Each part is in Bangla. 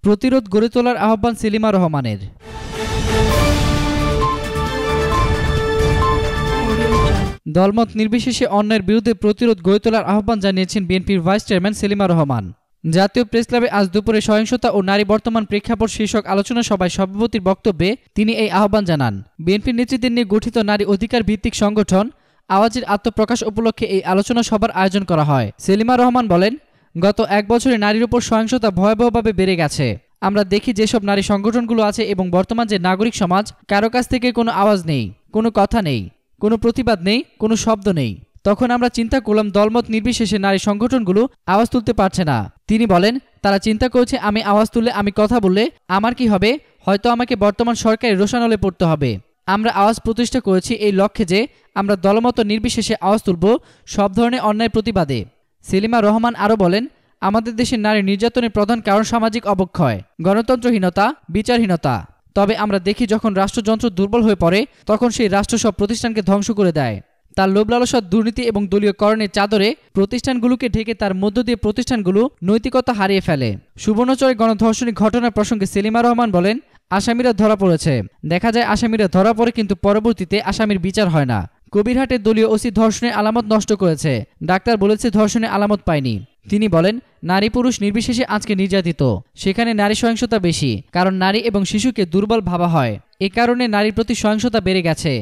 প্রতিরোধ গড়ে তোলার আহ্বান সেলিমা রহমানের। দলমত নির্বিশেষে অন্যায়ের বিরুদ্ধে প্রতিরোধ গড়ে তোলার আহ্বান জানিয়েছেন বিএনপির ভাইস চেয়ারম্যান সেলিমা রহমান। জাতীয় প্রেসক্লাবে আজ দুপুরে সহিংসতা ও নারী বর্তমান প্রেক্ষাপট শীর্ষক আলোচনা সভায় সভাপতির বক্তব্যে তিনি এই আহ্বান জানান। বিএনপির নেতৃত্বে নিয়ে গঠিত নারী অধিকার ভিত্তিক সংগঠন আওয়াজের আত্মপ্রকাশ উপলক্ষে এই আলোচনা সভার আয়োজন করা হয়। সেলিমা রহমান বলেন, গত এক বছরে নারীর উপর সহিংসতা ভয়াবহভাবে বেড়ে গেছে। আমরা দেখি যেসব নারী সংগঠনগুলো আছে এবং বর্তমান যে নাগরিক সমাজ, কারো কাছ থেকে কোনো আওয়াজ নেই, কোনো কথা নেই, কোনো প্রতিবাদ নেই, কোনো শব্দ নেই। তখন আমরা চিন্তা করলাম দলমত নির্বিশেষে নারী সংগঠনগুলো আওয়াজ তুলতে পারছে না। তিনি বলেন, তারা চিন্তা করেছে আমি আওয়াজ তুললে, আমি কথা বললে আমার কি হবে, হয়তো আমাকে বর্তমান সরকারের রোষানলে পড়তে হবে। আমরা আওয়াজ প্রতিষ্ঠা করেছি এই লক্ষ্যে যে আমরা দলমত নির্বিশেষে আওয়াজ তুলব সব ধরনের অন্যায় প্রতিবাদে। সেলিমা রহমান আরও বলেন, আমাদের দেশের নারী নির্যাতনের প্রধান কারণ সামাজিক অবক্ষয়, গণতন্ত্রহীনতা, বিচারহীনতা। তবে আমরা দেখি যখন রাষ্ট্রযন্ত্র দুর্বল হয়ে পড়ে তখন সেই রাষ্ট্র সব প্রতিষ্ঠানকে ধ্বংস করে দেয়। তার লোভ লালসা, দুর্নীতি এবং দলীয়করণের চাদরে প্রতিষ্ঠানগুলোকে ঢেকে তার মধ্য দিয়ে প্রতিষ্ঠানগুলো নৈতিকতা হারিয়ে ফেলে। সুবর্ণচরে গণধর্ষণের ঘটনার প্রসঙ্গে সেলিমা রহমান বলেন, আসামিরা ধরা পড়েছে। দেখা যায় আসামিরা ধরা পড়ে কিন্তু পরবর্তীতে আসামির বিচার হয় না। কবিরহাটের দলীয় ওসি ধর্ষণের আলামত নষ্ট করেছে, ডাক্তার বলেছে ধর্ষণের আলামত পায়নি। তিনি বলেন, নারী পুরুষ নির্বিশেষে আজকে নির্যাতিত, সেখানে নারী সহিংসতা বেশি, কারণ নারী এবং শিশুকে দুর্বল ভাবা হয়। এ কারণে নারীর প্রতি সহিংসতা বেড়ে গেছে।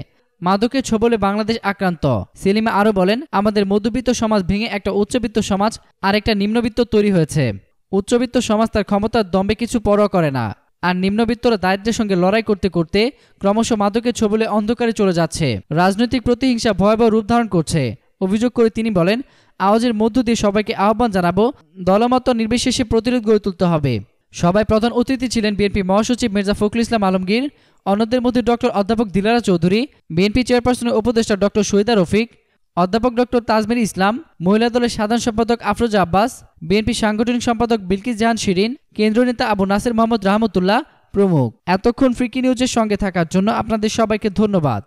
মাদকের ছোবলে বাংলাদেশ আক্রান্ত। সেলিমা আরও বলেন, আমাদের মধ্যবিত্ত সমাজ ভেঙে একটা উচ্চবিত্ত সমাজ আর একটা নিম্নবিত্ত তৈরি হয়েছে। উচ্চবিত্ত সমাজ তার ক্ষমতার দম্ভে কিছু পরোয়া করে না, আর নিম্নবিত্তরা দারিদ্র্যের সঙ্গে লড়াই করতে করতে ক্রমশ মাদকের ছোবলে অন্ধকারে চলে যাচ্ছে। রাজনৈতিক প্রতিহিংসা ভয়াবহ রূপ ধারণ করছে। অভিযোগ করে তিনি বলেন, আওয়াজের মধ্য দিয়ে সবাইকে আহ্বান জানাবো, দলমত নির্বিশেষে প্রতিরোধ গড়ে তুলতে হবে। সভায় প্রধান অতিথি ছিলেন বিএনপি মহাসচিব মির্জা ফখরুল ইসলাম আলমগীর, অন্যদের মধ্যে ডক্টর অধ্যাপক দিলারা চৌধুরী, বিএনপি চেয়ারপারসনের উপদেষ্টা ডক্টর শহীদা রফিক, অধ্যাপক ডক্টর তাজমির ইসলাম, মহিলা দলের সাধারণ সম্পাদক আফরোজা আব্বাস, বিএনপি সাংগঠনিক সম্পাদক বিলকিস জাহান শিরিন, কেন্দ্রীয় নেতা আবু নাসের মোহাম্মদ রহমতুল্লাহ প্রমুখ। এতক্ষণ ফ্রিকি নিউজের সঙ্গে থাকার জন্য আপনাদের সবাইকে ধন্যবাদ।